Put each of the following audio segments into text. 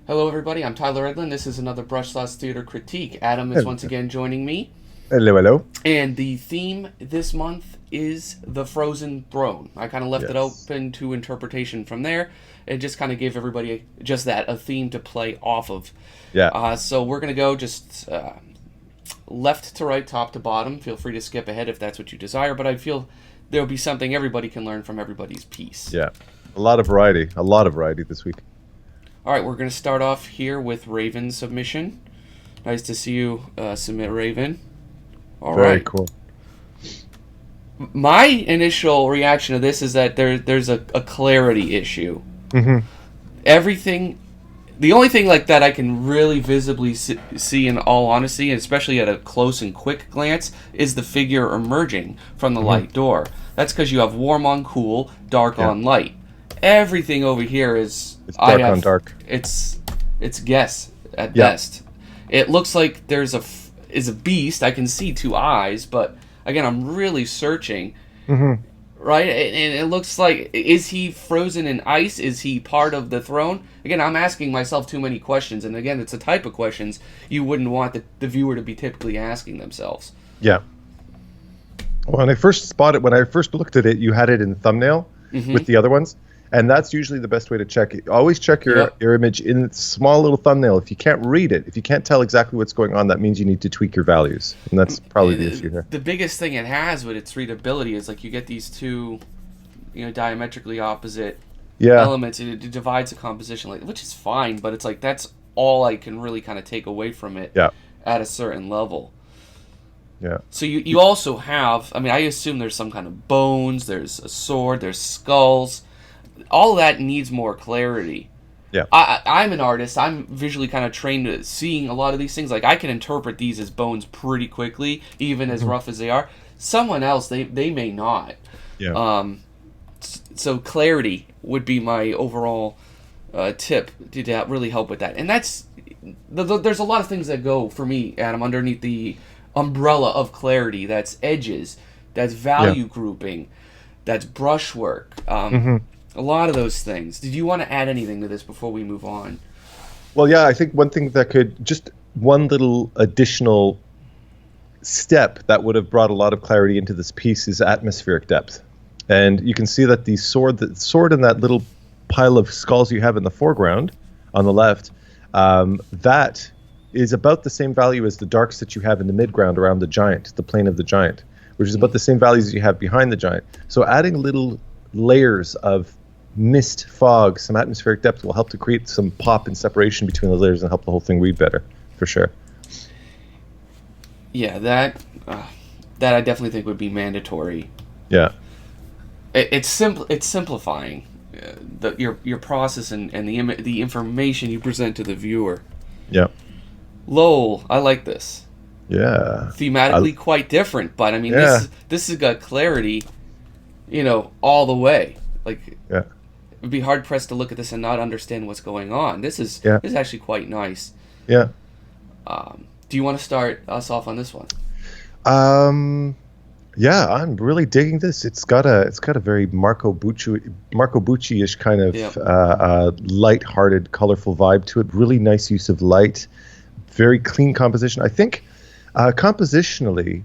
Hello, everybody. I'm Tyler Edlin. This is another Brush Sauce Theater critique. Adam is Hello, once again joining me, hello. and the theme this month is the Frozen Throne. I kind of left it Yes. open to interpretation from there, and just kind of gave everybody just that a theme to play off of. Yeah, So we're gonna go just left to right, top to bottom. Feel free to skip ahead if that's what you desire, but I feel there will be something everybody can learn from everybody's piece. yeah. A lot of variety. A lot of variety this week. All right, we're gonna start off here with Raven's submission. Nice to see you submit, Raven. All Very right. cool. My initial reaction to this is that there's a clarity issue. Hmm. Everything, the only thing like that I can really visibly see in all honesty, and especially at a close and quick glance, is the figure emerging from the Hmm. light door. That's because you have warm on cool, dark Yeah. on light. Everything over here is It's I dark on have dark. it's guess at Yeah. best. It looks like is a beast. I can see two eyes, but again, I'm really searching. Hmm. Right, and it looks like, is he frozen in ice? Is he part of the throne? Again, I'm asking myself too many questions, and again, it's a type of questions you wouldn't want the viewer to be typically asking themselves. Yeah. When I first looked at it, you had it in thumbnail with Mm-hmm. the other ones, and that's usually the best way to check it. Always check your Yep. your image in small little thumbnail. If you can't read it, if you can't tell exactly what's going on, that means you need to tweak your values, and that's probably the issue here. The biggest thing it has with its readability is like you get these two, diametrically opposite Yeah. elements, and it divides the composition, like, which is fine, but it's like that's all I can really kind of take away from it Yeah. at a certain level. Yeah. So you also have, I mean, I assume there's some kind of bones, there's a sword, there's skulls. All that needs more clarity. Yeah. I'm an artist. I'm visually kind of trained at seeing a lot of these things. Like, I can interpret these as bones pretty quickly, even as Mhm. rough as they are. Someone else, they may not. Yeah. So clarity would be my overall tip to really help with that. And there's a lot of things that go, for me, Adam, underneath the umbrella of clarity. That's edges, that's Yeah. value grouping, that's brushwork. Hmm. A lot of those things. Did you want to add anything to this before we move on? Well, yeah, I think one thing that could just one little additional step that would have brought a lot of clarity into this piece is atmospheric depth. And you can see that the sword and that little pile of skulls you have in the foreground on the left, that is about the same value as the darks that you have in the midground around the giant, the plane of the giant, which is about the same values as you have behind the giant. So adding little layers of mist, fog, some atmospheric depth will help to create some pop and separation between the layers and help the whole thing read better, for sure. Yeah, that I definitely think would be mandatory. Yeah, It's simple. It's simplifying your process and the information you present to the viewer. yeah, Lol, I like this. yeah. Thematically quite different, but I mean Yeah, this has got clarity, all the way. Like, yeah, it'd be hard pressed to look at this and not understand what's going on. yeah, This is actually quite nice. yeah. Do you want to start us off on this one? Um, yeah, I'm really digging this. It's got a very Marco Bucci-ish kind of Yeah. light-hearted, colorful vibe to it. Really nice use of light, very clean composition. I think compositionally,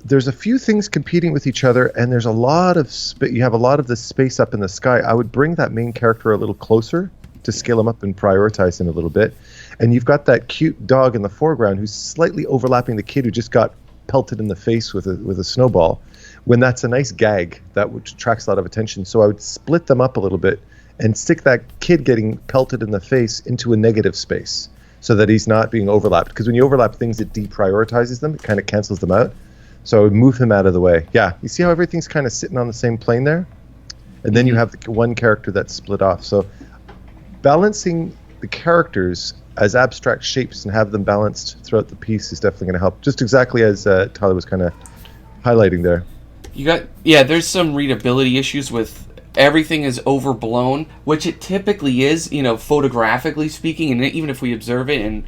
there's a few things competing with each other, and there's a lot of you have a lot of this space up in the sky. I would bring that main character a little closer to scale him up and prioritize him a little bit. And you've got that cute dog in the foreground who's slightly overlapping the kid who just got pelted in the face with a snowball. When that's a nice gag, that which attracts a lot of attention. So I would split them up a little bit and stick that kid getting pelted in the face into a negative space so that he's not being overlapped. Because when you overlap things, it deprioritizes them. It kind of cancels them out. So I would move him out of the way. Yeah, you see how everything's kind of sitting on the same plane there? And then you have the one character that's split off. So balancing the characters as abstract shapes and have them balanced throughout the piece is definitely going to help. Just exactly as Tyler was kind of highlighting there. There's some readability issues with everything is overblown, which it typically is, photographically speaking, and even if we observe it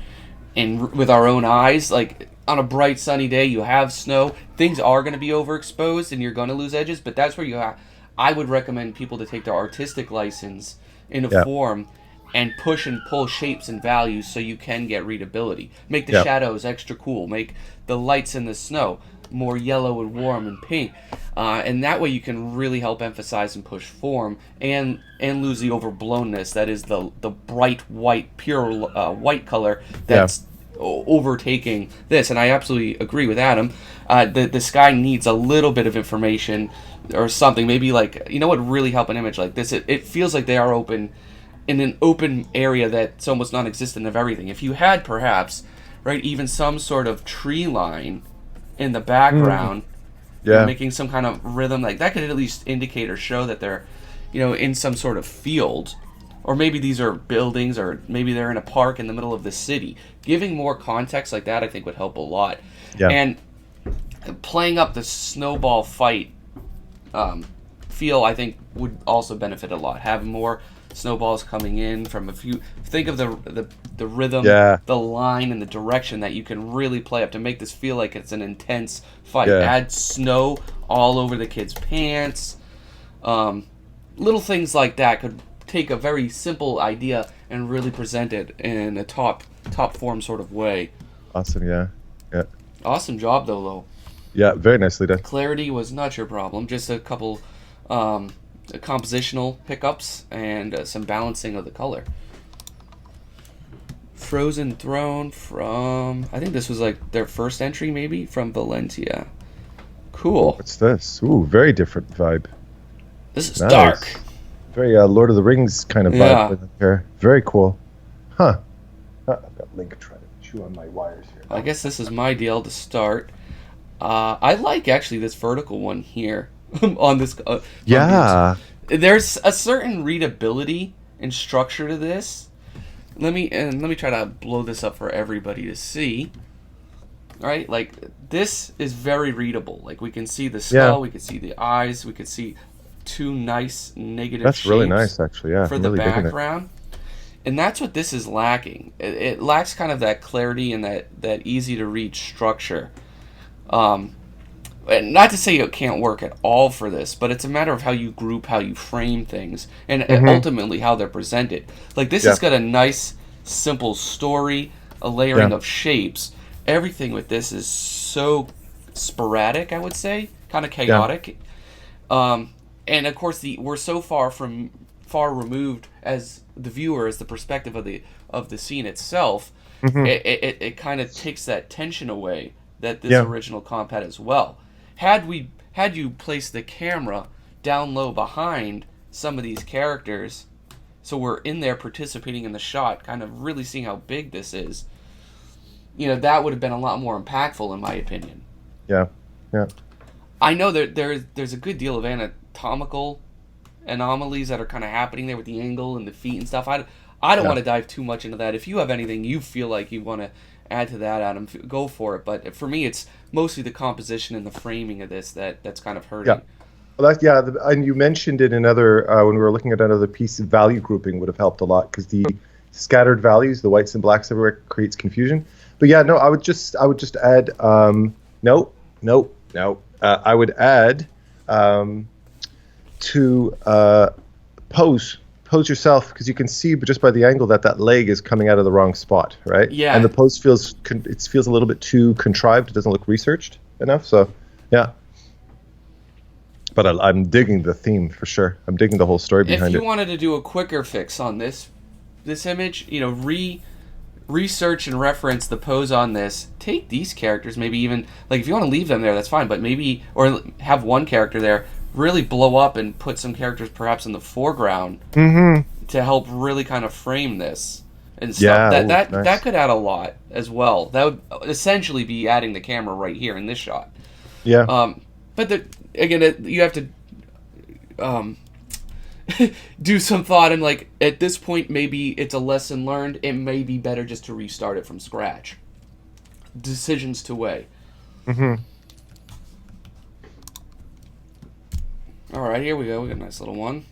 and with our own eyes, like on a bright sunny day, you have snow, things are going to be overexposed and you're going to lose edges, but that's where I would recommend people to take their artistic license in a Yeah. form and push and pull shapes and values so you can get readability. Make the Yeah. shadows extra cool. Make the lights in the snow more yellow and warm and pink. And that way you can really help emphasize and push form and lose the overblownness that is the bright white, pure white color that's overtaking this. And I absolutely agree with Adam. The sky needs a little bit of information or something. Maybe like, you know what would really help an image like this? It feels like they are open in an open area that's almost non-existent of everything. If you had perhaps, right, even some sort of tree line in the background, making some kind of rhythm, like that could at least indicate or show that they're, in some sort of field. Or maybe these are buildings, or maybe they're in a park in the middle of the city. Giving more context like that, I think, would help a lot. Yeah. And playing up the snowball fight feel, I think, would also benefit a lot. Have more snowballs coming in from a few. Think of the rhythm, the line, and the direction that you can really play up to make this feel like it's an intense fight. Yeah. Add snow all over the kids' pants. Little things like that could take a very simple idea and really present it in a top form sort of way. Awesome. Yeah. Awesome job though. Yeah, very nicely done. Clarity was not your problem, just a couple compositional hiccups and some balancing of the color. Frozen Throne from, I think this was like their first entry maybe, from Valentia. Cool. What's this? Ooh, very different vibe. This is dark. Very Lord of the Rings kind of vibe here. Very cool. Huh. I've got Link trying to chew on my wires here. I guess this is my deal to start. I like actually this vertical one here on this. Yeah. There's a certain readability and structure to this. Let me try to blow this up for everybody to see. All right, like this is very readable. Like we can see the skull, we can see the eyes, we can see two nice negative That's shapes really nice, actually. Yeah, for I'm the really digging background. And that's what this is lacking. It lacks kind of that clarity and that easy to read structure. And not to say it can't work at all for this, but it's a matter of how you group, how you frame things, and ultimately how they're presented. Like this has got a nice, simple story, a layering of shapes. Everything with this is so sporadic, I would say, kind of chaotic. And of course, we're so far removed as the viewer, as the perspective of the scene itself. It kind of takes that tension away that this original comp had as well. Had you placed the camera down low behind some of these characters, so we're in there participating in the shot, kind of really seeing how big this is, that would have been a lot more impactful, in my opinion. Yeah. I know that there's a good deal of anatomical anomalies that are kind of happening there with the angle and the feet and stuff. I don't want to dive too much into that. If you have anything you feel like you want to add to that, Adam, go for it. But for me, it's mostly the composition and the framing of this that's kind of hurting. Yeah. Well, and you mentioned in another when we were looking at another piece, of value grouping would have helped a lot because the scattered values, the whites and blacks everywhere, creates confusion. But yeah, no, I would just add no. I would add to pose yourself, because you can see just by the angle that leg is coming out of the wrong spot, right? Yeah. And the pose feels a little bit too contrived. It doesn't look researched enough. So yeah. But I'm digging the theme for sure. I'm digging the whole story behind it. If you wanted to do a quicker fix on this image, research and reference the pose on this. Take these characters, maybe even like if you want to leave them there, that's fine. But maybe or have one character there, really blow up and put some characters perhaps in the foreground to help really kind of frame this and stuff. Yeah, Nice. That could add a lot as well. That would essentially be adding the camera right here in this shot. Yeah. But you have to do some thought, and like at this point maybe it's a lesson learned. It may be better just to restart it from scratch. Decisions to weigh. All right, here we go. We got a nice little one.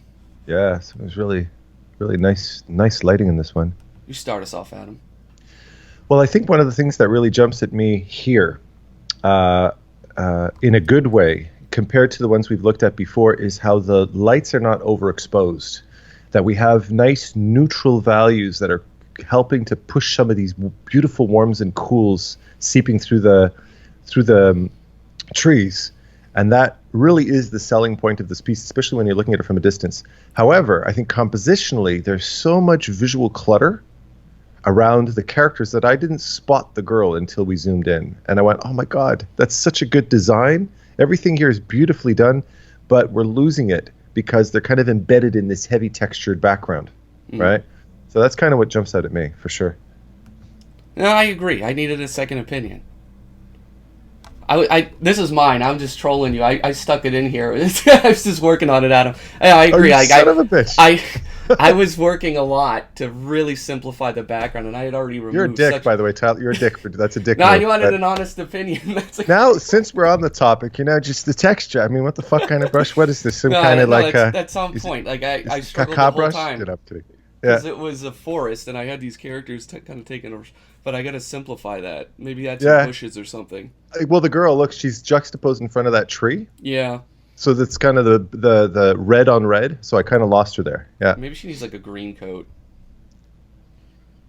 Yeah, so it was really nice lighting in this one. You start us off, Adam. Well, I think one of the things that really jumps at me here, in a good way, compared to the ones we've looked at before, is how the lights are not overexposed. that we have nice neutral values that are helping to push some of these beautiful warms and cools seeping through the trees. And that really is the selling point of this piece, especially when you're looking at it from a distance. However, I think compositionally, there's so much visual clutter around the characters that I didn't spot the girl until we zoomed in. And I went, oh my God, that's such a good design. Everything here is beautifully done, but we're losing it because they're kind of embedded in this heavy textured background, right? So that's kind of what jumps out at me, for sure. No, I agree. I needed a second opinion. This is mine. I'm just trolling you. I stuck it in here. I was just working on it, Adam. I agree. Oh, you son of a bitch. I was working a lot to really simplify the background, and I had already removed. You're a dick, by the way, Tyler. You're a dick. That's a dick. No, I wanted an honest opinion. Now, since we're on the topic, just the texture. I mean, what the fuck kind of brush? What is this? Some kind of like that's on point. Like I struggled the whole brush? time. I'm kidding. Because it was a forest, and I had these characters kind of taking over. But I got to simplify that. Maybe add some bushes or something. Well, the girl, look, she's juxtaposed in front of that tree. Yeah. So that's kind of the red on red. So I kind of lost her there. Yeah. Maybe she needs like a green coat.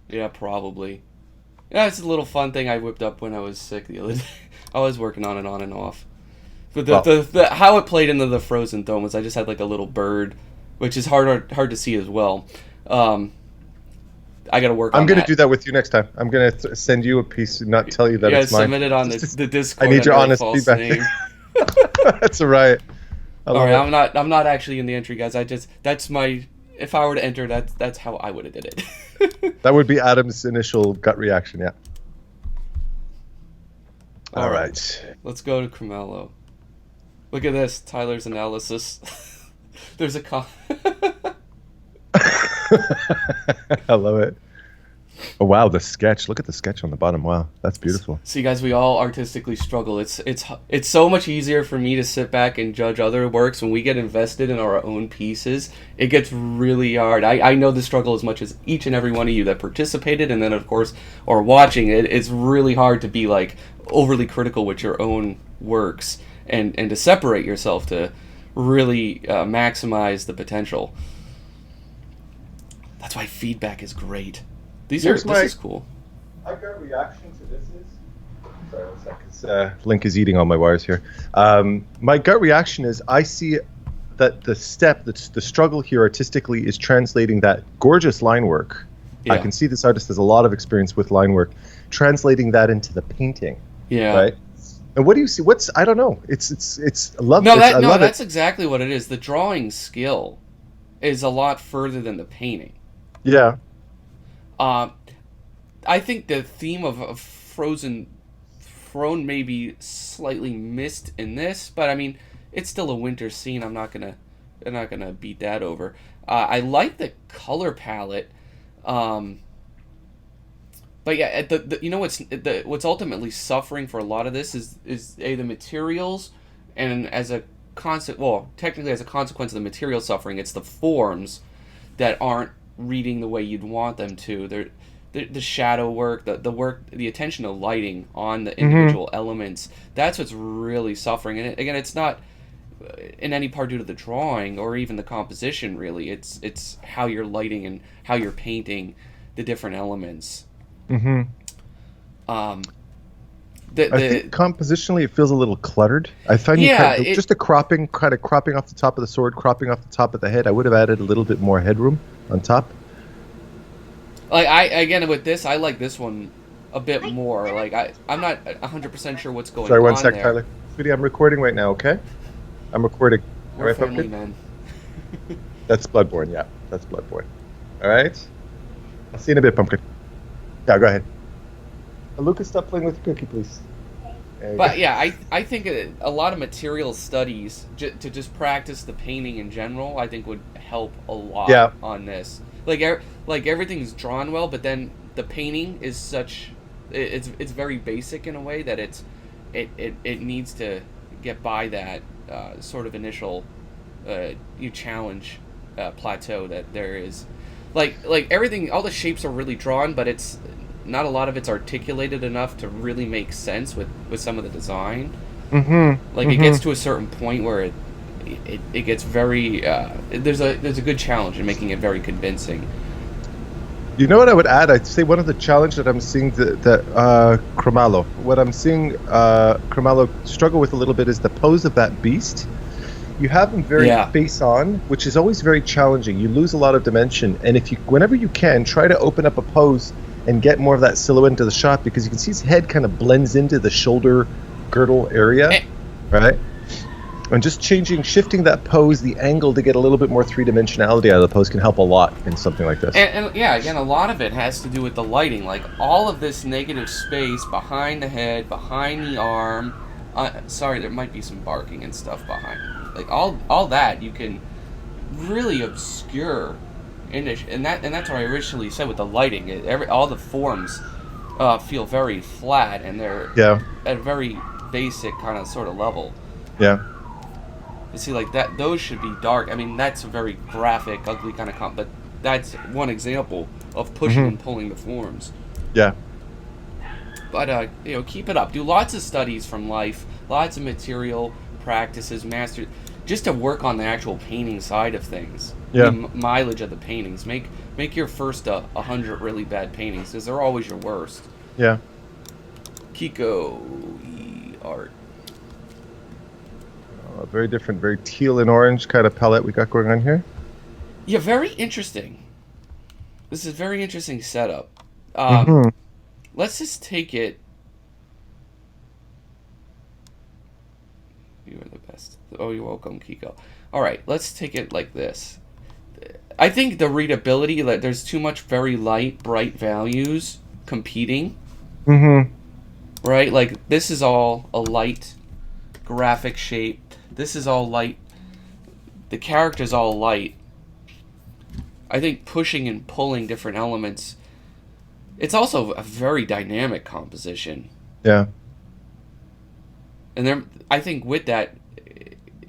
Yeah, probably. Yeah, it's a little fun thing I whipped up when I was sick the other day. I was working on it on and off. But the how it played into the frozen dome was I just had like a little bird, which is hard to see as well. I got to work on that. I'm going to do that with you next time. I'm going to send you a piece and not tell you that it's mine. Yeah, submit it on the Discord. I need your honest feedback. That's all right. All right, I'm not actually in the entry, guys. That's my. If I were to enter, that's how I would have did it. That would be Adam's initial gut reaction. Yeah. All right. Let's go to Cremello. Look at this, Tyler's analysis. There's a I love it. Oh wow, the sketch. Look at the sketch on the bottom. Wow, that's beautiful. See, guys, we all artistically struggle. It's so much easier for me to sit back and judge other works when we get invested in our own pieces. It gets really hard. I know the struggle as much as each and every one of you that participated, and then of course are watching it. It's really hard to be like overly critical with your own works and to separate yourself to really maximize the potential. That's why feedback is great. This is cool. My gut reaction to this is... Sorry, 1 second. Link is eating all my wires here. My gut reaction is I see that the struggle here artistically is translating that gorgeous line work. Yeah. I can see this artist has a lot of experience with line work, translating that into the painting. Yeah. Right? And what do you see? I don't know. It's lovely. No, that's exactly what it is. The drawing skill is a lot further than the painting. Yeah. I think the theme of Frozen Throne may be slightly missed in this, but I mean, it's still a winter scene. I'm not gonna beat that over. I like the color palette, but yeah, you know what's ultimately suffering for a lot of this is the materials, and technically as a consequence of the material suffering, it's the forms that aren't reading the way you'd want them to. The shadow work, the attention to lighting on the individual elements, that's what's really suffering. And again, it's not in any part due to the drawing or even the composition, really. It's how you're lighting and how you're painting the different elements. I think compositionally it feels a little cluttered. I find just a cropping off the top of the sword, cropping off the top of the head. I would have added a little bit more headroom on top. Like again with this, I like this one a bit more. Like I'm not 100% sure what's going on. Sorry, 1 sec, there. Tyler. Sweetie, I'm recording right now. Okay, I'm recording. We're right, family, man. That's Bloodborne. Yeah, that's Bloodborne. All right. I'll see you in a bit, Pumpkin. Yeah, go ahead. Lucas, stop playing with your cookie, please. But yeah, I think a lot of material studies to just practice the painting in general, I think would help a lot on this. Like everything's drawn well, but then the painting is it's very basic in a way that it needs to get by that sort of initial challenge plateau that there is. Like everything, all the shapes are really drawn, but it's not a lot of it's articulated enough to really make sense with some of the design. It gets to a certain point where it gets very there's a good challenge in making it very convincing. You know what I would add? I'd say one of the challenge that I'm seeing that Chromalo, what I'm seeing Chromalo struggle with a little bit is the pose of that beast. You have him very Yeah. face on, which is always very challenging. You lose a lot of dimension, and if you, whenever you can, try to open up a pose and get more of that silhouette into the shot, because you can see his head kind of blends into the shoulder girdle area, Eh, right? And just shifting that pose, the angle to get a little bit more three-dimensionality out of the pose can help a lot in something like this. And yeah, again, a lot of it has to do with the lighting. Like all of this negative space behind the head, behind the arm. Sorry, there might be some barking and stuff behind. Like all that you can really obscure, and that's what I originally said with the lighting. All the forms feel very flat, and they're Yeah, at a very basic kind of sort of level. yeah. You see, like that, those should be dark. I mean, that's a very graphic, ugly kind of but that's one example of pushing and pulling the forms. Yeah. But keep it up. Do lots of studies from life, lots of material practices, master, just to work on the actual painting side of things. Yeah. The mileage of the paintings. Make your first 100 really bad paintings, because they're always your worst. Yeah. Kiko art. A very different, very teal and orange kind of palette we got going on here. Yeah, very interesting. This is a very interesting setup. Mm-hmm. Let's just take it. You are the best. Oh, you're welcome, Kiko. All right, let's take it like this. I think the readability, like, there's too much very light, bright values competing. Mm-hmm. Right? Like, this is all a light graphic shape. This is all light. The character's all light. I think pushing and pulling different elements. It's also a very dynamic composition. Yeah. And there, I think with that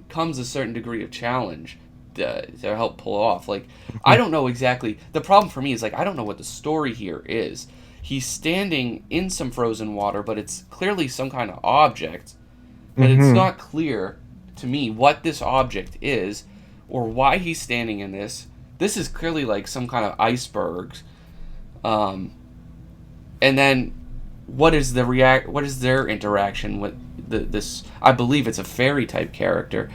comes a certain degree of challenge to help pull off. Like, I don't know exactly. The problem for me is, like, I don't know what the story here is. He's standing in some frozen water, but it's clearly some kind of object. But it's not clear to me what this object is or why he's standing in this. This is clearly like some kind of iceberg. And then what is their interaction with this? I believe it's a fairy type character,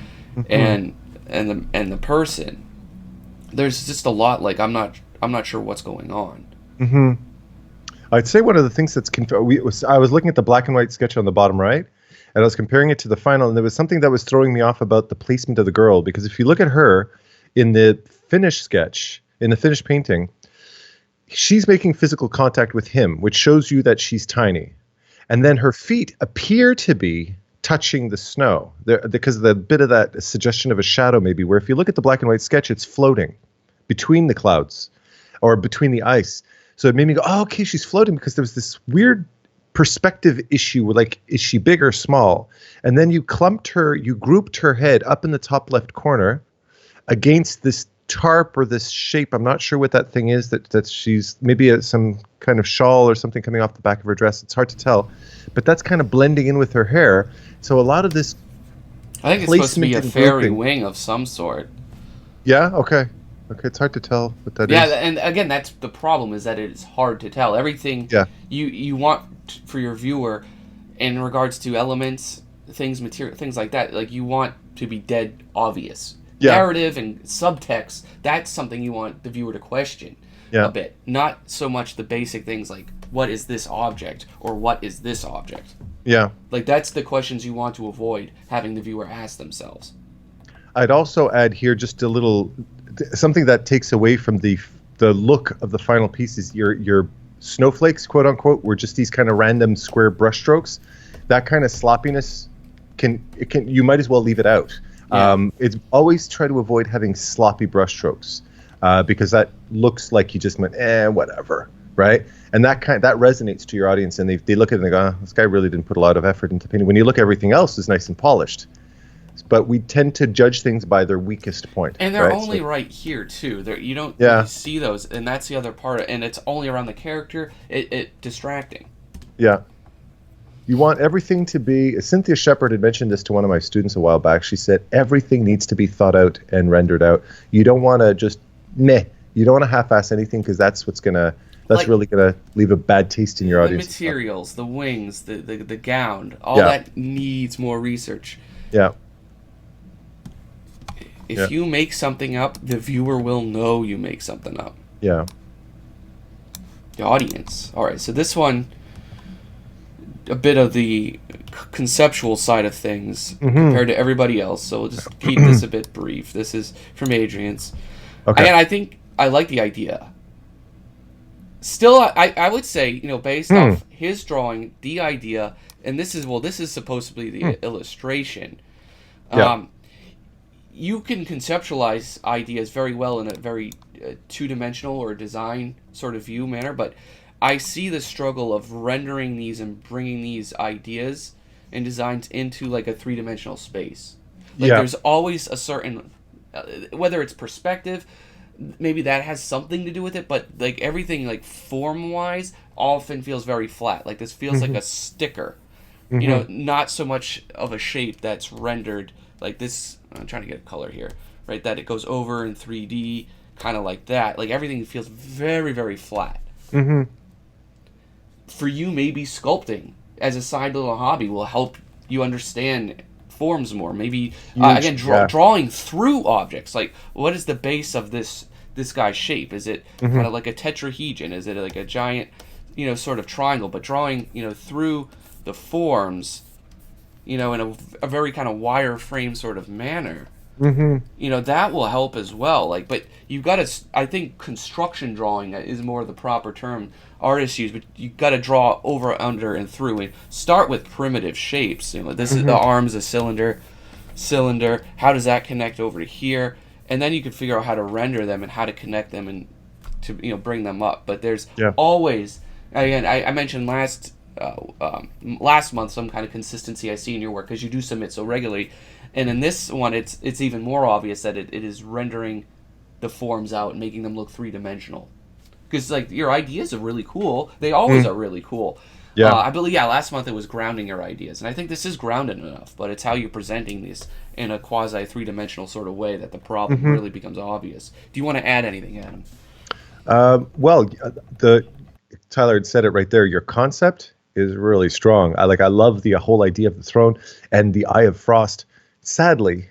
and the person. There's just a lot. Like, I'm not sure what's going on. Mm-hmm. I'd say one of the things that's I was looking at the black and white sketch on the bottom right, and I was comparing it to the final, and there was something that was throwing me off about the placement of the girl, because if you look at her in the finished sketch, in the finished painting, she's making physical contact with him, which shows you that she's tiny. And then her feet appear to be touching the snow because of the bit of that suggestion of a shadow, maybe, where if you look at the black and white sketch, it's floating between the clouds or between the ice. So it made me go, oh, okay, she's floating, because there was this weird perspective issue where, like, is she big or small? And then you grouped her head up in the top left corner against this tarp or this shape. I'm not sure what that thing is that she's maybe some kind of shawl or something coming off the back of her dress. It's hard to tell, but that's kind of blending in with her hair. So a lot of this, I think it's supposed to be a placement and fairy grouping. wing of some sort. Yeah. Okay. It's hard to tell what that is. Yeah, and again, that's the problem, is that it's hard to tell. Everything Yeah. you want for your viewer in regards to elements, things, material, things like that, like, you want to be dead obvious. Yeah. Narrative and subtext, that's something you want the viewer to question a bit. Not so much the basic things like, what is this object, or what is this object? Yeah. Like, that's the questions you want to avoid having the viewer ask themselves. I'd also add here just a little something that takes away from the look of the final piece is your snowflakes, quote unquote, were just these kind of random square brushstrokes. That kind of sloppiness you might as well leave it out. Yeah. It's always try to avoid having sloppy brushstrokes because that looks like you just went whatever, right? And that resonates to your audience, and they look at it and they go, this guy really didn't put a lot of effort into painting. When you look, everything else is nice and polished. But we tend to judge things by their weakest point. And they're right? only right here too. You don't Yeah. really see those, and that's the other part. And it's only around the character. It distracting. Yeah. You want everything to be. Cynthia Shepard had mentioned this to one of my students a while back. She said everything needs to be thought out and rendered out. You don't want to just meh. You don't want to half-ass anything, because that's really gonna leave a bad taste in your audience. The materials, the wings, the gown, all that needs more research. Yeah. If you make something up, the viewer will know you make something up. Yeah. The audience. All right, so this one, a bit of the conceptual side of things compared to everybody else. So we'll just keep this a bit brief. This is from Adrian's. Okay. And I think I like the idea. Still, I would say, based off his drawing, the idea, and this is supposed to be the illustration. Yeah. You can conceptualize ideas very well in a very two-dimensional or design sort of view manner, but I see the struggle of rendering these and bringing these ideas and designs into like a three-dimensional space. Like there's always a certain, whether it's perspective, maybe that has something to do with it, but like everything like form-wise often feels very flat. Like this feels like a sticker, not so much of a shape that's rendered like this. I'm trying to get a color here, right? That it goes over in 3D, kind of like that. Like everything feels very, very flat. For you, maybe sculpting as a side little hobby will help you understand forms more. Maybe drawing through objects. Like, what is the base of this guy's shape? Is it kind of like a tetrahedron? Is it like a giant, sort of triangle? But drawing, through the forms, in a very kind of wireframe sort of manner. That will help as well. Like, but you've got to. I think construction drawing is more the proper term artists use. But you got to draw over, under, and through, and start with primitive shapes. This is the arm's a cylinder. How does that connect over to here? And then you can figure out how to render them and how to connect them and to bring them up. But there's always, again, I mentioned last month some kind of consistency I see in your work because you do submit so regularly. And in this one, it's even more obvious that it is rendering the forms out and making them look three-dimensional. Because like your ideas are really cool. They always are really cool. Yeah. I believe, last month it was grounding your ideas. And I think this is grounded enough. But it's how you're presenting these in a quasi-three-dimensional sort of way that the problem really becomes obvious. Do you want to add anything, Adam? Tyler had said it right there. Your concept is really strong. I love the whole idea of the throne and the Eye of Frost. Sadly,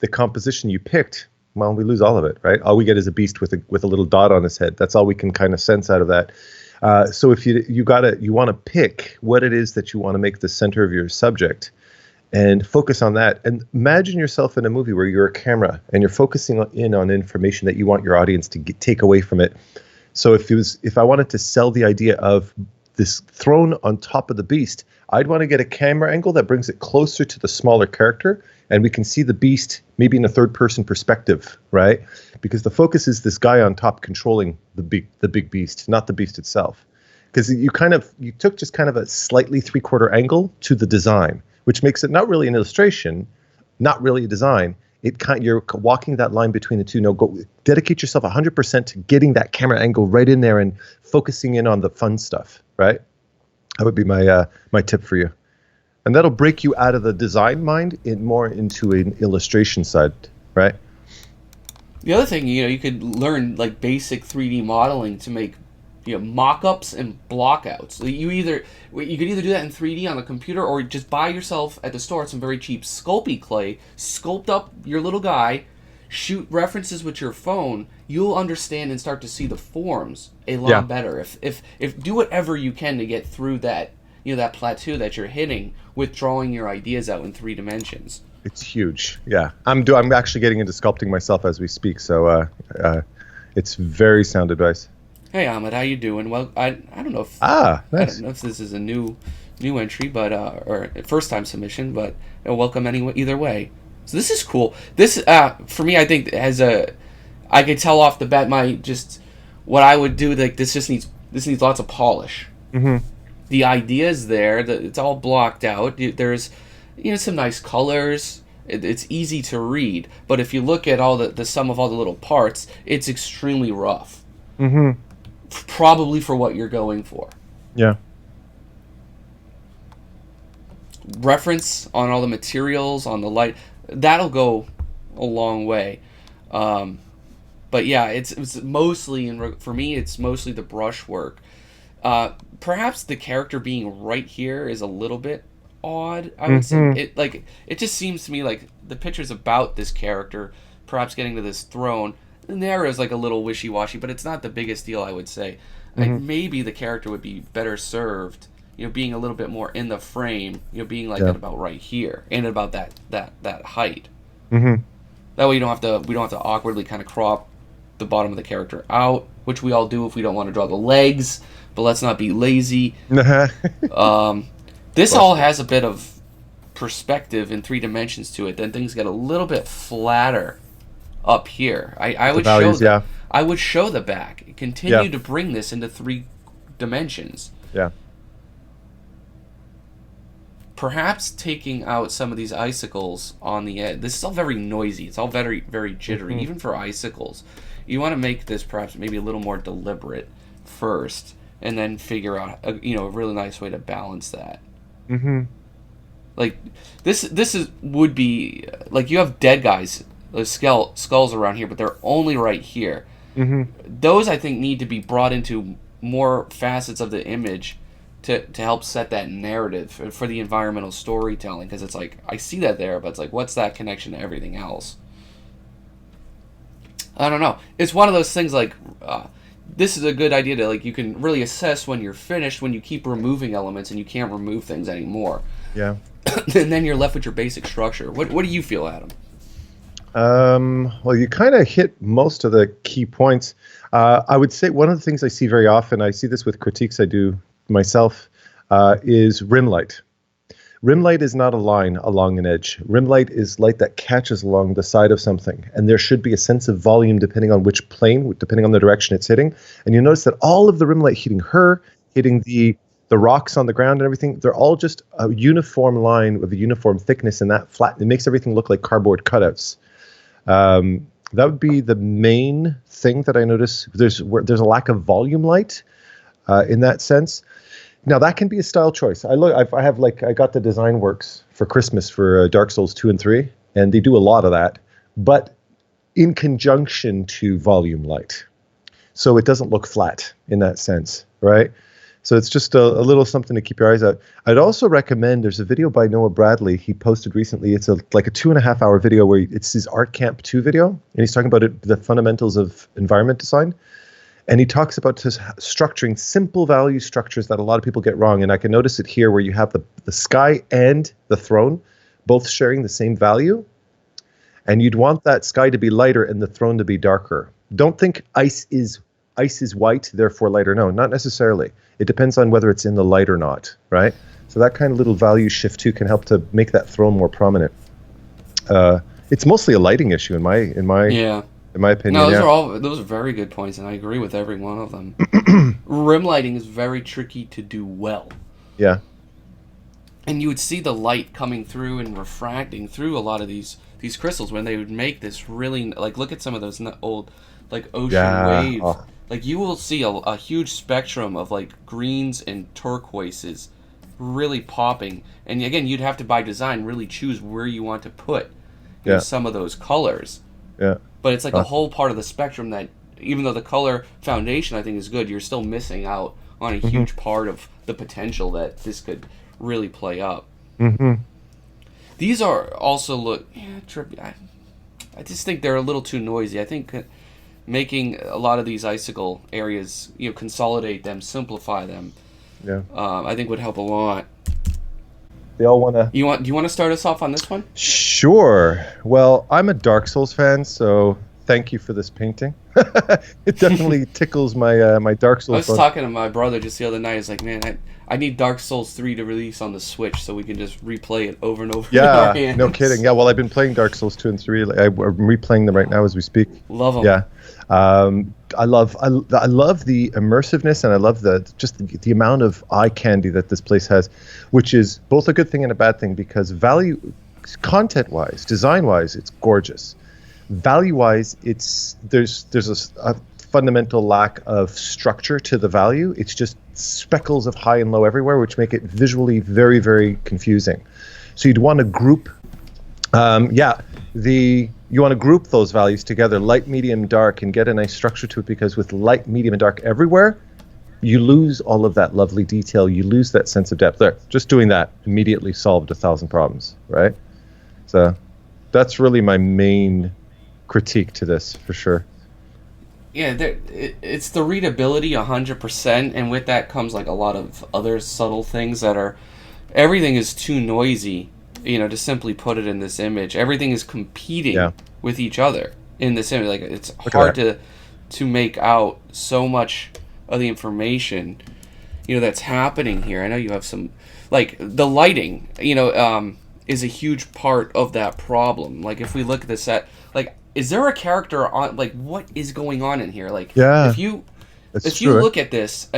the composition you picked, well, we lose all of it, right? All we get is a beast with a little dot on his head. That's all we can kind of sense out of that. So if you want to pick what it is that you want to make the center of your subject and focus on that. And imagine yourself in a movie where you're a camera and you're focusing in on information that you want your audience to take away from it. So if I wanted to sell the idea of this throne on top of the beast, I'd want to get a camera angle that brings it closer to the smaller character, and we can see the beast maybe in a third-person perspective, right? Because the focus is this guy on top controlling the big beast, not the beast itself. Because you took just kind of a slightly three-quarter angle to the design, which makes it not really an illustration, not really a design. You're walking that line between the two. No, dedicate yourself 100% to getting that camera angle right in there and focusing in on the fun stuff, right? That would be my tip for you. And that'll break you out of the design mind more into an illustration side, right? The other thing, you could learn like basic 3D modeling to make mock-ups and blockouts. You could either do that in 3D on the computer or just buy yourself at the store some very cheap Sculpey clay, sculpt up your little guy, shoot references with your phone. You'll understand and start to see the forms a lot better. If do whatever you can to get through that that plateau that you're hitting with drawing your ideas out in 3 dimensions. It's huge. Yeah, I'm actually getting into sculpting myself as we speak. So it's very sound advice. Hey Ahmed, how you doing? Well, I don't know if nice. I don't know if this is a new entry, but or first time submission, but welcome either way. So this is cool. This for me, I think I could tell off the bat what I would do. Like this needs lots of polish. The idea's there. It's all blocked out. There's some nice colors. It's easy to read, but if you look at all the sum of all the little parts, it's extremely rough. Probably for what you're going for. Yeah. reference on all the materials, on the light, that'll go a long way. But yeah, it's mostly, for me, it's mostly the brushwork. Perhaps the character being right here is a little bit odd. I would say it just seems to me like the picture's about this character, perhaps getting to this throne. And there is like a little wishy-washy, but it's not the biggest deal, I would say. Like maybe the character would be better served, being a little bit more in the frame, being like at about right here and about that height. That way we don't have to awkwardly kind of crop the bottom of the character out, which we all do if we don't want to draw the legs, but let's not be lazy. This all has a bit of perspective in 3 dimensions to it. Then things get a little bit flatter up here. I would show the back. Continue to bring this into 3 dimensions. Yeah. Perhaps taking out some of these icicles on the edge. This is all very noisy. It's all very, very jittery, even for icicles. You want to make this perhaps maybe a little more deliberate first, and then figure out a really nice way to balance that. Like this would be like you have dead guys, skulls around here, but they're only right here. Those I think need to be brought into more facets of the image to help set that narrative for the environmental storytelling, because it's like I see that there, but it's like what's that connection to everything else? I don't know. It's one of those things like this is a good idea to like you can really assess when you're finished when you keep removing elements and you can't remove things anymore. Yeah. And then you're left with your basic structure. What do you feel, Adam? Well, you kind of hit most of the key points. I would say one of the things I see very often, I see this with critiques I do myself, is rim light. Rim light is not a line along an edge. Rim light is light that catches along the side of something, and there should be a sense of volume depending on which plane, depending on the direction it's hitting. And you notice that all of the rim light hitting her, hitting the rocks on the ground and everything, they're all just a uniform line with a uniform thickness, and that it makes everything look like cardboard cutouts. That would be the main thing that I notice. There's a lack of volume light in that sense. Now that can be a style choice. I got the Design Works for Christmas for Dark Souls 2 and 3, and they do a lot of that, but in conjunction to volume light, so it doesn't look flat in that sense, right? So it's just a little something to keep your eyes out. I'd also recommend, there's a video by Noah Bradley he posted recently. It's like a 2.5 hour video where it's his Art Camp 2 video, and he's talking about the fundamentals of environment design. And he talks about just structuring simple value structures that a lot of people get wrong. And I can notice it here where you have the sky and the throne both sharing the same value. And you'd want that sky to be lighter and the throne to be darker. Don't think ice is white, therefore lighter. No, not necessarily. It depends on whether it's in the light or not, right? So that kind of little value shift too can help to make that throne more prominent. It's mostly a lighting issue in my opinion. No, those are very good points, and I agree with every one of them. Rim lighting is very tricky to do well. Yeah. And you would see the light coming through and refracting through a lot of these crystals when they would make this really, like, look at some of those old, like, ocean waves. Oh. Like, you will see a huge spectrum of, like, greens and turquoises really popping. And, again, you'd have to, by design, really choose where you want to put some of those colors. Yeah. But it's like a whole part of the spectrum that, even though the color foundation, I think, is good, you're still missing out on a huge part of the potential that this could really play up. These are also trippy. I just think they're a little too noisy. I think making a lot of these icicle areas, consolidate them, simplify them, I think would help a lot. They all want to... Do you want to start us off on this one? Sure. Well, I'm a Dark Souls fan, so thank you for this painting. It definitely tickles my my Dark Souls. I was talking to my brother just the other night. He's like, man, I need Dark Souls 3 to release on the Switch so we can just replay it over and over. Yeah, no kidding. Yeah, well, I've been playing Dark Souls 2 and 3. I'm replaying them right now as we speak. Love them. Yeah. I love the immersiveness, and I love the amount of eye candy that this place has, which is both a good thing and a bad thing, because content-wise, design-wise, it's gorgeous. Value-wise, there's a fundamental lack of structure to the value. It's just speckles of high and low everywhere, which make it visually very, very confusing. So you'd want to group, you want to group those values together, light, medium, dark, and get a nice structure to it, because with light, medium, and dark everywhere, you lose all of that lovely detail. You lose that sense of depth. There, just doing that immediately solved 1,000 problems, right? So that's really my main critique to this, for sure. Yeah, it's the readability 100%, and with that comes like a lot of other subtle things that are, everything is too noisy, to simply put it in this image. Everything is competing with each other in this image. Like, it's hard to make out so much of the information, that's happening here. I know you have some, like, the lighting, is a huge part of that problem. Like, if we look at the set, like, is there a character on, like, what is going on in here? Like, if you look at this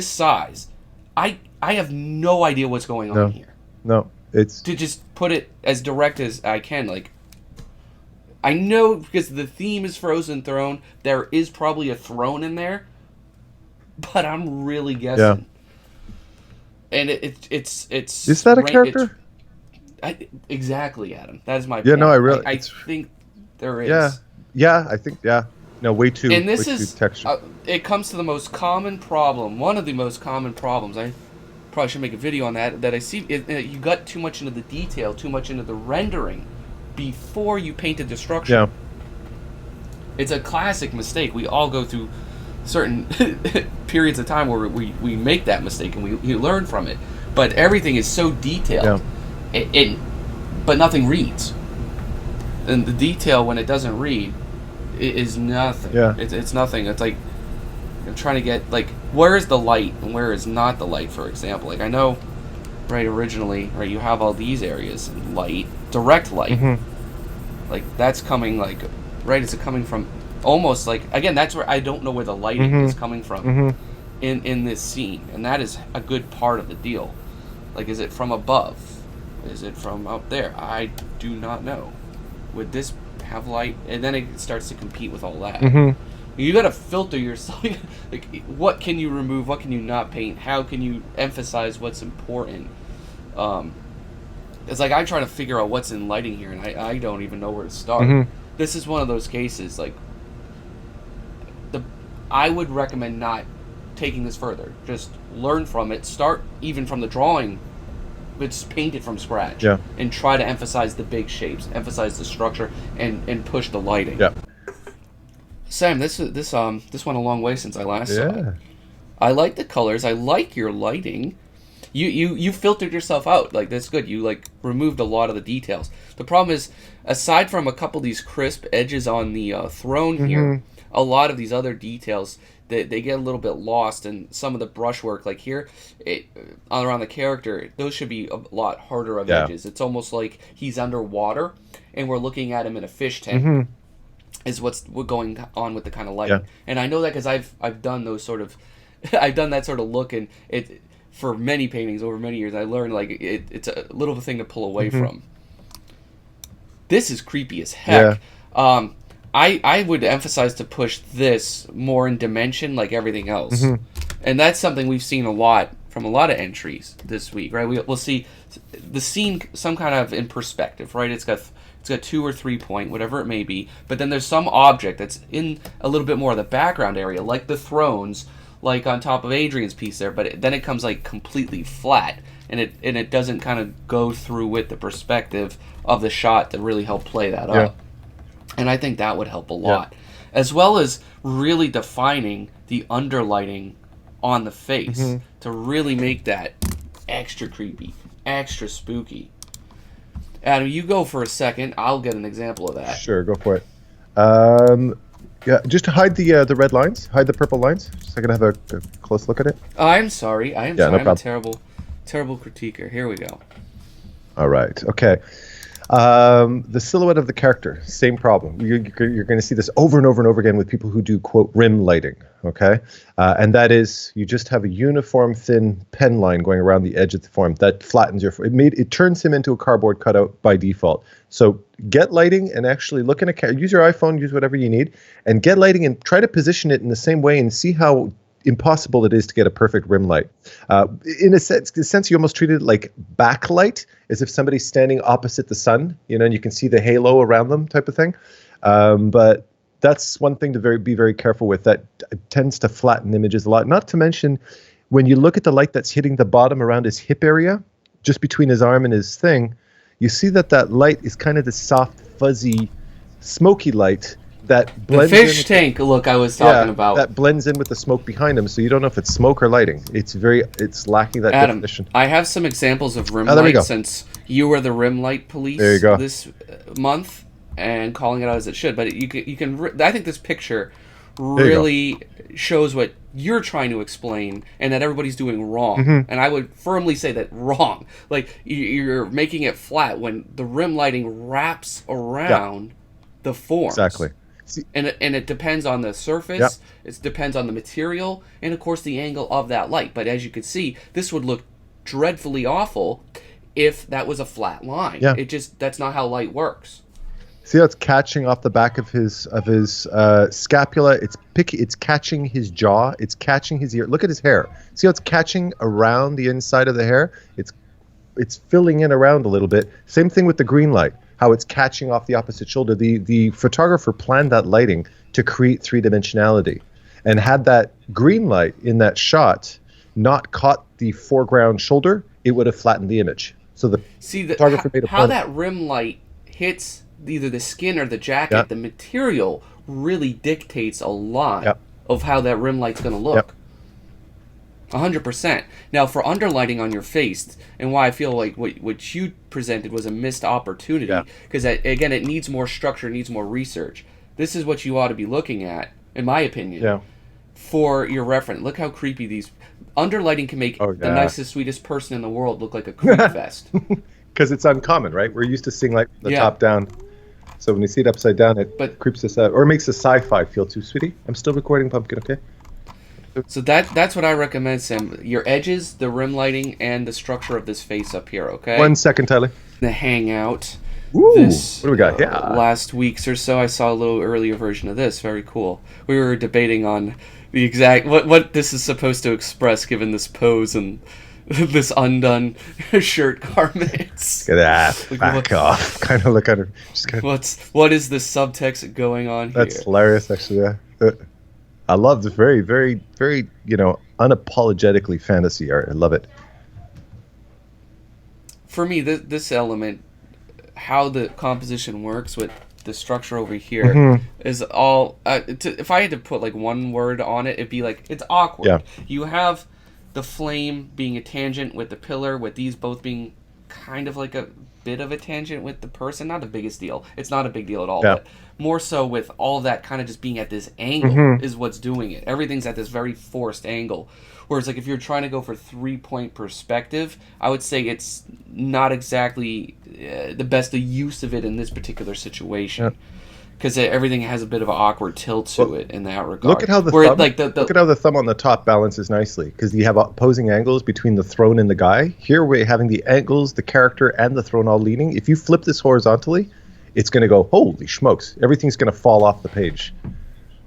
size, I have no idea what's going on here. No, it's to just put it as direct as I can. Like, I know because the theme is Frozen Throne, there is probably a throne in there, but I'm really guessing. Yeah. And it's is that a character? Exactly, Adam. That is my point. Yeah, no, I think there is. Yeah, I think, no, way too. And this is texture. It comes to the most common problem. One of the most common problems. I probably should make a video on that. That I see you got too much into the detail, too much into the rendering before you painted the structure. Yeah. It's a classic mistake. We all go through certain periods of time where we make that mistake and we learn from it. But everything is so detailed, but nothing reads. And the detail, when it doesn't read, is nothing. Yeah. It's nothing. It's like I'm trying to get, like, where is the light and where is not the light, for example. Like, I know, right, originally, right, you have all these areas, light, direct light. Mm-hmm. Like, that's coming, like, right, is it coming from, almost, like, again, that's where I don't know where the lighting is coming from in this scene. And that is a good part of the deal. Like, is it from above? Is it from out there? I do not know. Would this have light? And then it starts to compete with all that. You got to filter yourself. Like, what can you remove? What can you not paint? How can you emphasize what's important? It's like I'm trying to figure out what's in lighting here, and I don't even know where to start. This is one of those cases. Like, I would recommend not taking this further. Just learn from it. Start even from the drawing. But just paint it from scratch. Yeah. And try to emphasize the big shapes, emphasize the structure, and push the lighting. Yeah. Sam, this went a long way since I last saw it. I like the colors. I like your lighting. You filtered yourself out. Like, that's good. You, like, removed a lot of the details. The problem is, aside from a couple of these crisp edges on the throne here, a lot of these other details, they get a little bit lost, and some of the brushwork, like here, around the character, those should be a lot harder of edges. It's almost like he's underwater, and we're looking at him in a fish tank. Is what's going on with the kind of lighting. And I know that because I've done those sort of, I've done that sort of look, and it for many paintings over many years. I learned, like, it's a little thing to pull away from. This is creepy as heck. I would emphasize to push this more in dimension, like everything else, and that's something we've seen a lot from a lot of entries this week, right? We'll see the scene some kind of in perspective, right? It's got 2 or 3 point, whatever it may be, but then there's some object that's in a little bit more of the background area, like the thrones, like on top of Adrian's piece there, but then it comes, like, completely flat, and it doesn't kind of go through with the perspective of the shot to really help play that up. And I think that would help a lot, as well as really defining the underlighting on the face to really make that extra creepy, extra spooky. Adam, you go for a second. I'll get an example of that. Sure, go for it. Just to hide the red lines, hide the purple lines, just so I can have a close look at it. I'm sorry. I'm a terrible critiquer. Here we go. All right. Okay. The silhouette of the character, same problem. You're going to see this over and over and over again with people who do, quote, rim lighting, okay? And that is, you just have a uniform thin pen line going around the edge of the form that flattens your form. It turns him into a cardboard cutout by default. So get lighting and actually look in use your iPhone, use whatever you need, and get lighting and try to position it in the same way and see how impossible it is to get a perfect rim light. In a sense, you almost treat it like backlight, as if somebody's standing opposite the sun, and you can see the halo around them, type of thing. But that's one thing to be very careful with. That tends to flatten images a lot. Not to mention, when you look at the light that's hitting the bottom around his hip area, just between his arm and his thing, you see that light is kind of the soft, fuzzy, smoky light that blends the fish tank look I was talking about. That blends in with the smoke behind him, so you don't know if it's smoke or lighting. It's lacking that Adam, definition. I have some examples of rim light since you were the rim light police this month and calling it out as it should. But you can I think this picture really shows what you're trying to explain and that everybody's doing wrong. Mm-hmm. And I would firmly say that wrong. Like, you're making it flat when the rim lighting wraps around the forms. Exactly. And it depends on the surface, it depends on the material, and of course the angle of that light. But as you can see, this would look dreadfully awful if that was a flat line. Yeah. That's not how light works. See how it's catching off the back of his scapula? It's catching his jaw. It's catching his ear. Look at his hair. See how it's catching around the inside of the hair? It's filling in around a little bit. Same thing with the green light. How it's catching off the opposite shoulder. The photographer planned that lighting to create three-dimensionality, and had that green light in that shot not caught the foreground shoulder, it would have flattened the image. So the photographer made a plan. How that rim light hits either the skin or the jacket, the material really dictates a lot of how that rim light's going to look. 100%. Now, for underlighting on your face, and why I feel like what you presented was a missed opportunity, because again, it needs more structure, needs more research. This is what you ought to be looking at, in my opinion, for your reference. Look how creepy these underlighting can make the nicest, sweetest person in the world look like a creep fest. Because it's uncommon, right? We're used to seeing like the top down. So when you see it upside down, it creeps us out, or makes the sci-fi feel too. Sweetie, I'm still recording, Pumpkin. Okay. So that's what I recommend, Sam. Your edges, the rim lighting, and the structure of this face up here. Okay. 1 second, Tyler. The hangout. Ooh, what do we got? Last week's or so, I saw a little earlier version of this. Very cool. We were debating on the exact what this is supposed to express, given this pose and this undone shirt garments. Look at that. Back off. Kind of look at her. What is the subtext going on here? That's hilarious, actually. Yeah. I love this very, very, very, unapologetically fantasy art. I love it. For me, this element, how the composition works with the structure over here, is all. If I had to put like one word on it, it'd be like it's awkward. Yeah. You have the flame being a tangent with the pillar, with these both being kind of like a bit of a tangent with the person. Not the biggest deal. It's not a big deal at all. Yeah. But more so with all that kind of just being at this angle is what's doing it. Everything's at this very forced angle. Whereas like if you're trying to go for 3-point perspective, I would say it's not exactly the best use of it in this particular situation. Because everything has a bit of an awkward tilt to it in that regard. Look at how look at how the thumb on the top balances nicely, because you have opposing angles between the throne and the guy. Here we're having the angles, the character, and the throne all leaning. If you flip this horizontally, it's going to go, holy smokes, everything's going to fall off the page.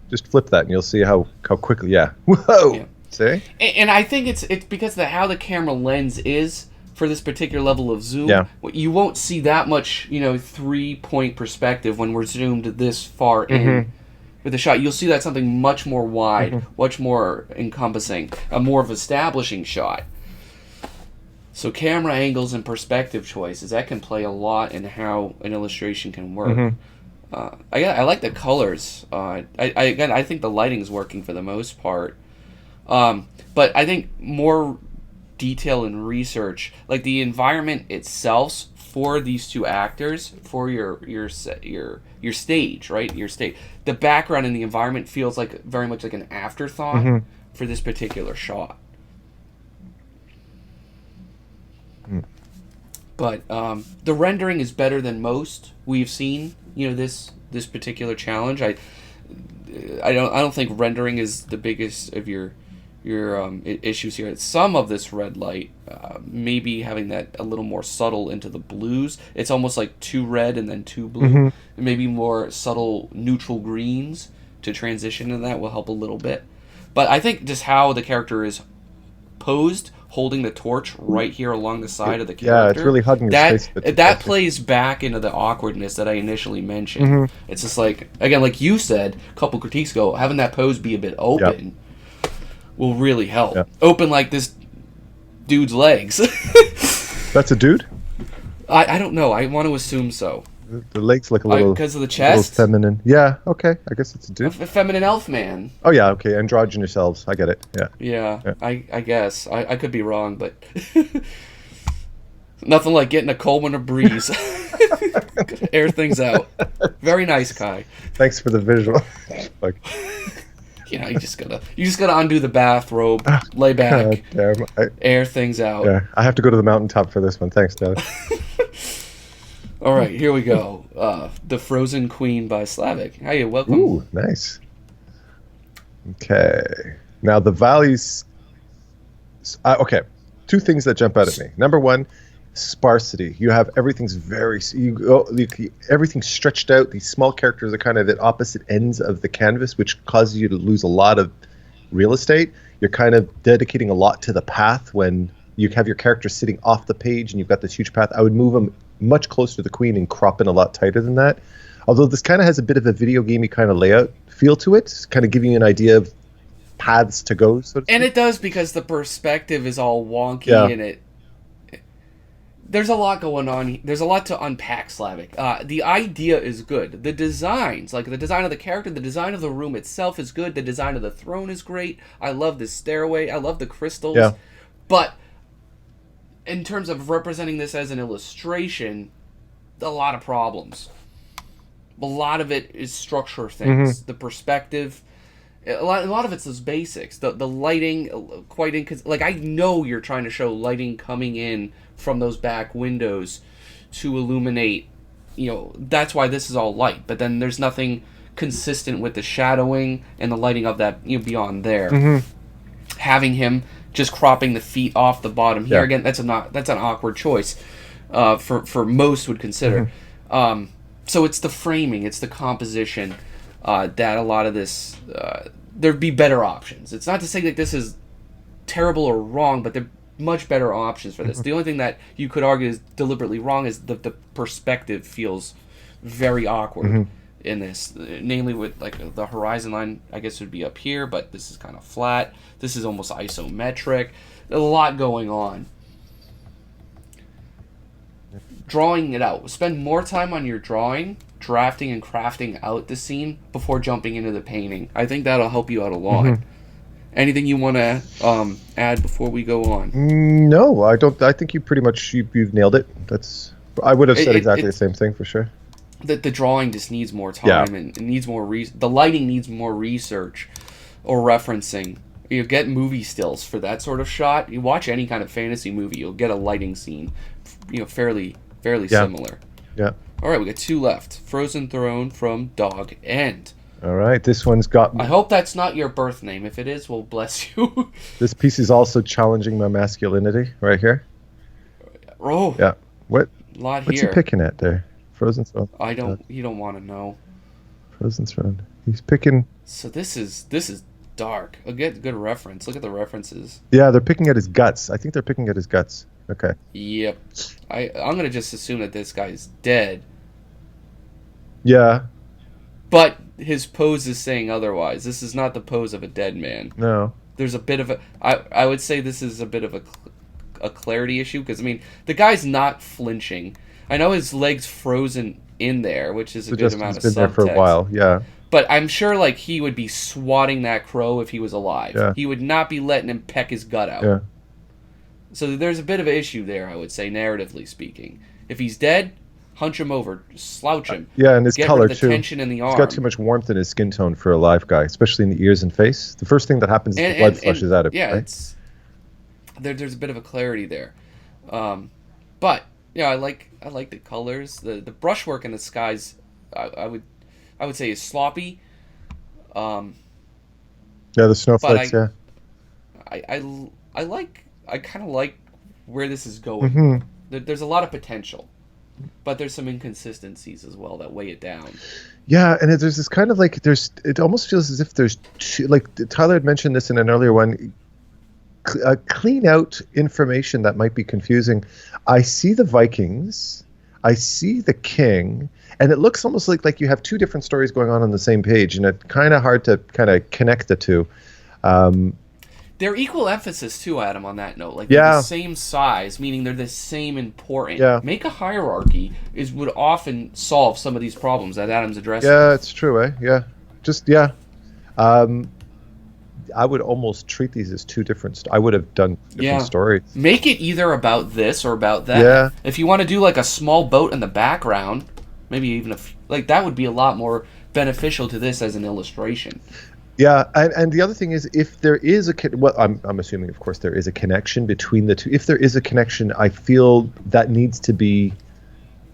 Just flip that and you'll see how quickly, whoa, yeah. See? And I think it's because of how the camera lens is for this particular level of zoom. You won't see that much 3-point perspective when we're zoomed this far in with the shot. You'll see that something much more wide, much more encompassing, a more of establishing shot. So camera angles and perspective choices, that can play a lot in how an illustration can work. I like the colors. I think the lighting's working for the most part. But I think more detail and research, like the environment itself for these two actors, for your stage, right? Your stage. The background and the environment feels like very much like an afterthought for this particular shot. But the rendering is better than most we've seen. This particular challenge. I don't think rendering is the biggest of your issues here. Some of this red light, maybe having that a little more subtle into the blues. It's almost like too red and then too blue. Maybe more subtle neutral greens to transition to that will help a little bit. But I think just how the character is posed, holding the torch right here along the side of the character. Yeah, it's really hugging his face. That plays back into the awkwardness that I initially mentioned. Mm-hmm. It's just like, again, like you said a couple critiques ago, having that pose be a bit open will really help. Yep. Open like this dude's legs. That's a dude? I don't know. I want to assume so. The legs look a little... Because of the a chest? little feminine. Yeah, okay. I guess it's a A dude. feminine elf man. Oh, yeah, okay. Androgynous elves. I get it. Yeah. Yeah. I guess. I could be wrong, but... Nothing like getting a cold winter breeze. Air things out. Very nice, Kai. Thanks for the visual. Like, You just gotta undo the bathrobe, lay back, damn. air things out. Yeah, I have to go to the mountaintop for this one. Thanks, Dad. All right, here we go. The Frozen Queen by Slavic. Hi, welcome. Ooh, nice. Okay. Now the valleys. Okay, two things that jump out at me. Number one, sparsity. You have everything's everything's stretched out. These small characters are kind of at opposite ends of the canvas, which causes you to lose a lot of real estate. You're kind of dedicating a lot to the path when you have your character sitting off the page and you've got this huge path. I would move them much closer to the queen and crop in a lot tighter than that. Although this kind of has a bit of a video gamey kind of layout feel to it, kind of giving you an idea of paths to go. So to And speak. it does, because the perspective is all wonky and there's a lot going on. There's a lot to unpack, Slavic. The idea is good. The designs, like the design of the character, the design of the room itself is good. The design of the throne is great. I love the stairway. I love the crystals. Yeah. But in terms of representing this as an illustration, a lot of problems. A lot of it is structure things. The perspective. A lot of it's those basics. The lighting, like I know you're trying to show lighting coming in from those back windows to illuminate. That's why this is all light. But then there's nothing consistent with the shadowing and the lighting of that beyond there. Having him just cropping the feet off the bottom here again, that's an awkward choice for most would consider. So it's the framing, it's the composition. That a lot of this, there'd be better options. It's not to say that this is terrible or wrong, but there are much better options for this. The only thing that you could argue is deliberately wrong is the perspective feels very awkward in this. Namely with like the horizon line, I guess would be up here, but this is kind of flat. This is almost isometric. There's a lot going on. Drawing it out. Spend more time on your drawing, drafting and crafting out the scene before jumping into the painting. I think that'll help you out a lot. Anything you want to add before we go on? No, I don't. I think you pretty much you've nailed it. I would have said exactly the same thing for sure. The drawing just needs more time and it needs more the lighting needs more research or referencing. You get movie stills for that sort of shot. You watch any kind of fantasy movie, you'll get a lighting scene, fairly similar. Yeah. All right, we got two left. Frozen Throne from Dog End. All right, this one's got... I hope that's not your birth name. If it is, well, bless you. This piece is also challenging my masculinity right here. Oh. Yeah. What's here. he picking at there? Frozen Throne. You don't want to know. Frozen Throne. He's picking... So this is dark. A good reference. Look at the references. Yeah, they're picking at his guts. I think they're picking at his guts. Okay. Yep. I'm going to just assume that this guy's dead. Yeah. But his pose is saying otherwise. This is not the pose of a dead man. No. There's a bit of a... I would say this is a bit of a clarity issue, because, the guy's not flinching. I know his leg's frozen in there, which is a good amount of subtext. He's been there for a while, yeah. But I'm sure, he would be swatting that crow if he was alive. Yeah. He would not be letting him peck his gut out. Yeah. So there's a bit of an issue there, I would say, narratively speaking. If he's dead, hunch him over, slouch him. Yeah, and his get color, rid of the too. tension in the arm. He's got too much warmth in his skin tone for a live guy, especially in the ears and face. The first thing that happens is the blood flushes out of him. Yeah, right? There's a bit of a clarity there. But, I like the colors. The brushwork in the skies, I would say, is sloppy. Yeah, the snowflakes, yeah. I kind of like where this is going. There's a lot of potential. but there's some inconsistencies as well that weigh it down. Yeah, and there's this kind of like it almost feels as if there's two, like Tyler had mentioned this in an earlier one. Clean out information that might be confusing. I see the Vikings, I see the king, and it looks almost like you have two different stories going on the same page, and it's kind of hard to kind of connect the two. They're equal emphasis too, Adam, on that note. Like, Yeah. they're the same size, meaning they're the same important. Yeah. Make a hierarchy would often solve some of these problems that Adam's addressing. Yeah, it's true, eh? Yeah. Just, yeah. I would almost treat these as two different. I would have done different stories. Make it either about this or about that. Yeah. If you want to do like a small boat in the background, maybe even like that would be a lot more beneficial to this as an illustration. Yeah, and the other thing is, if there is I'm assuming, of course, there is a connection between the two. If there is a connection, I feel that needs to be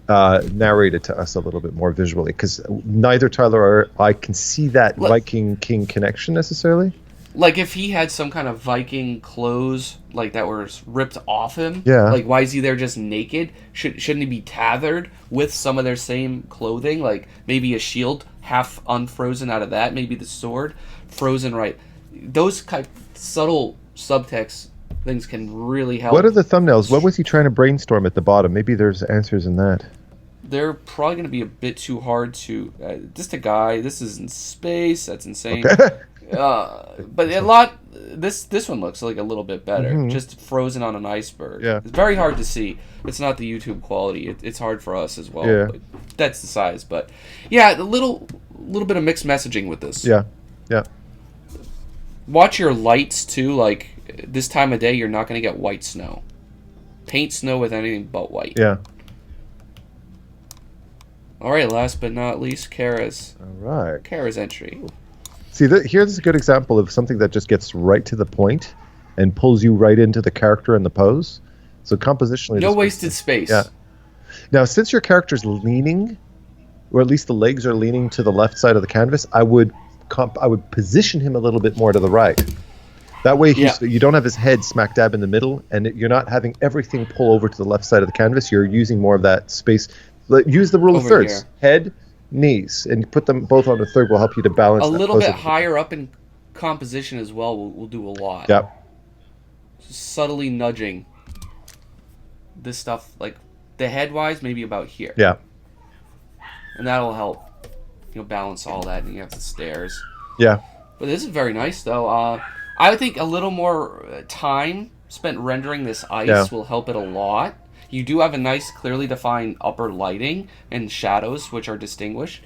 narrated to us a little bit more visually, because neither Tyler or I can see that Viking King connection necessarily. Like, if he had some kind of Viking clothes, like, that were ripped off him, Yeah. like, why is he there just naked? Shouldn't he be tethered with some of their same clothing? Like, maybe a shield half unfrozen out of that, maybe the sword frozen right. Those kind of subtle subtext things can really help. What are the thumbnails? What was he trying to brainstorm at the bottom? Maybe there's answers in that. They're probably going to be a bit too hard to... just a guy. This is in space. That's insane. Okay. But a lot... This one looks like a little bit better. Just frozen on an iceberg. Yeah. It's very hard to see. It's not the YouTube quality. It's hard for us as well. Yeah. But that's the size. But yeah, a little bit of mixed messaging with this. Yeah. Yeah. Watch your lights too. Like, this time of day, you're not going to get white snow. Paint snow with anything but white. Yeah. All right, last but not least, Kara's entry. See, here's a good example of something that just gets right to the point and pulls you right into the character and the pose. So compositionally, No wasted space. Yeah. Now, since your character's leaning, or at least the legs are leaning to the left side of the canvas, I would position him a little bit more to the right. That way, you don't have his head smack dab in the middle, and you're not having everything pull over to the left side of the canvas. You're using more of that space. Use the rule of thirds. Here. Head, knees, and put them both on the third will help you to balance. A little bit higher up in composition as well will do a lot. Yeah. Just subtly nudging this stuff, like the head-wise, maybe about here. Yeah. And that'll help, balance all that, and you have the stairs. Yeah. But this is very nice, though. I would think a little more time spent rendering this ice will help it a lot. You do have a nice, clearly defined upper lighting and shadows, which are distinguished.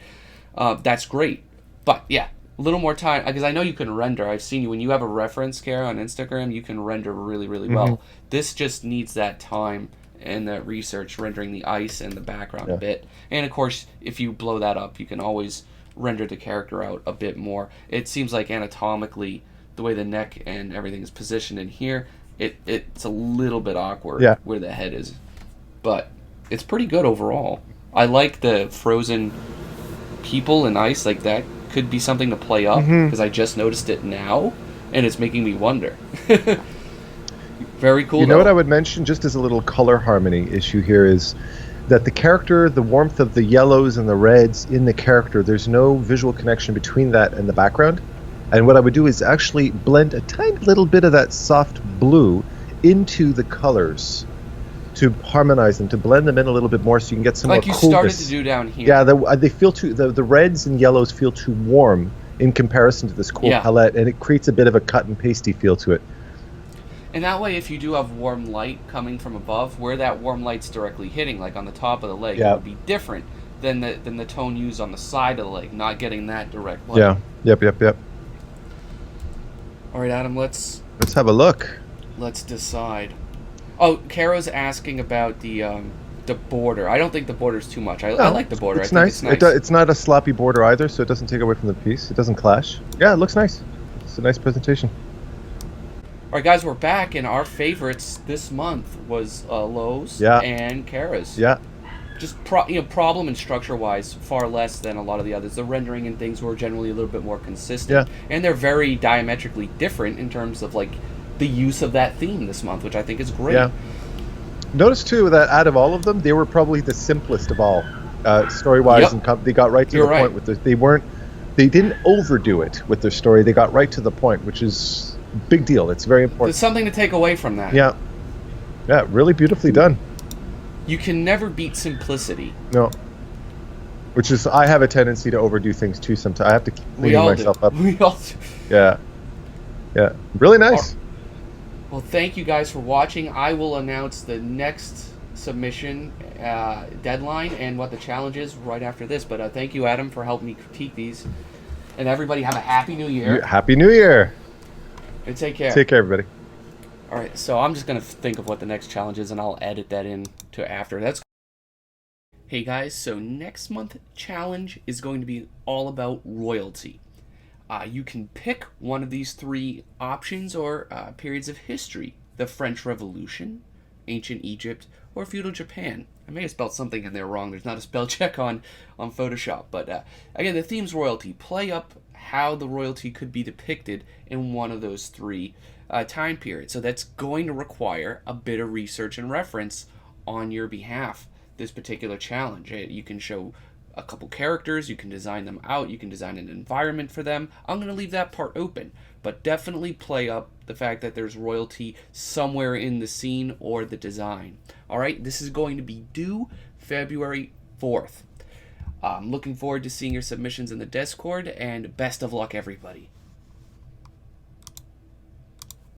That's great. But, yeah, a little more time, because I know you can render. I've seen you. When you have a reference, Kara, on Instagram, you can render really, really well. This just needs that time and that research, rendering the ice and the background a bit. And, of course, if you blow that up, you can always render the character out a bit more. It seems like anatomically, the way the neck and everything is positioned in here, it's a little bit awkward where the head is. But it's pretty good overall. I like the frozen people and ice. Like, that could be something to play up, because I just noticed it now, and it's making me wonder. Very cool. You know what I would mention, just as a little color harmony issue here, is that the character, the warmth of the yellows and the reds in the character, there's no visual connection between that and the background. And what I would do is actually blend a tiny little bit of that soft blue into the colors to harmonize them, to blend them in a little bit more, so you can get some more coolness. Like you started to do down here. Yeah, they feel the reds and yellows feel too warm in comparison to this cool palette, and it creates a bit of a cut and pasty feel to it. And that way, if you do have warm light coming from above, where that warm light's directly hitting, like on the top of the leg, it would be different than the tone used on the side of the leg, not getting that direct light. Yeah. Yep. All right, Adam, let's have a look. Let's decide. Oh, Kara's asking about the border. I don't think the border's too much. I like the border. It's I think nice. It's nice. It's not a sloppy border either, so it doesn't take away from the piece. It doesn't clash. Yeah, it looks nice. It's a nice presentation. All right, guys, we're back, and our favorites this month was Lowe's and Kara's. Yeah. Just problem and structure-wise, far less than a lot of the others. The rendering and things were generally a little bit more consistent. Yeah. And they're very diametrically different in terms of, like, the use of that theme this month, which I think is great. Yeah. Notice too that out of all of them, they were probably the simplest of all, story-wise, Yep. and they got right to You're the right. point with this. They didn't overdo it with their story. They got right to the point, which is a big deal. It's very There's important. something to take away from that. Yeah, yeah, really beautifully done. You can never beat simplicity. No, which is I have a tendency to overdo things too. Sometimes I have to keep We cleaning all myself do. up. We all do. Yeah, yeah, really nice. Well, thank you guys for watching. I will announce the next submission deadline and what the challenge is right after this. But thank you, Adam, for helping me critique these. And everybody have a happy new year. Happy New Year. And take care. Take care, everybody. All right, so I'm just going to think of what the next challenge is, and I'll edit that in to after. That's. Hey guys, so next month challenge is going to be all about royalty. You can pick one of these three options or periods of history: the French Revolution, ancient Egypt, or feudal Japan. I may have spelled something in there wrong. There's not a spell check on Photoshop. But again, the theme's royalty. Play up how the royalty could be depicted in one of those three time periods. So that's going to require a bit of research and reference on your behalf. This particular challenge, you can show a couple characters, you can design them out, you can design an environment for them. I'm going to leave that part open, but definitely play up the fact that there's royalty somewhere in the scene or the design. Alright, this is going to be due February 4th. I'm looking forward to seeing your submissions in the Discord, and best of luck, everybody.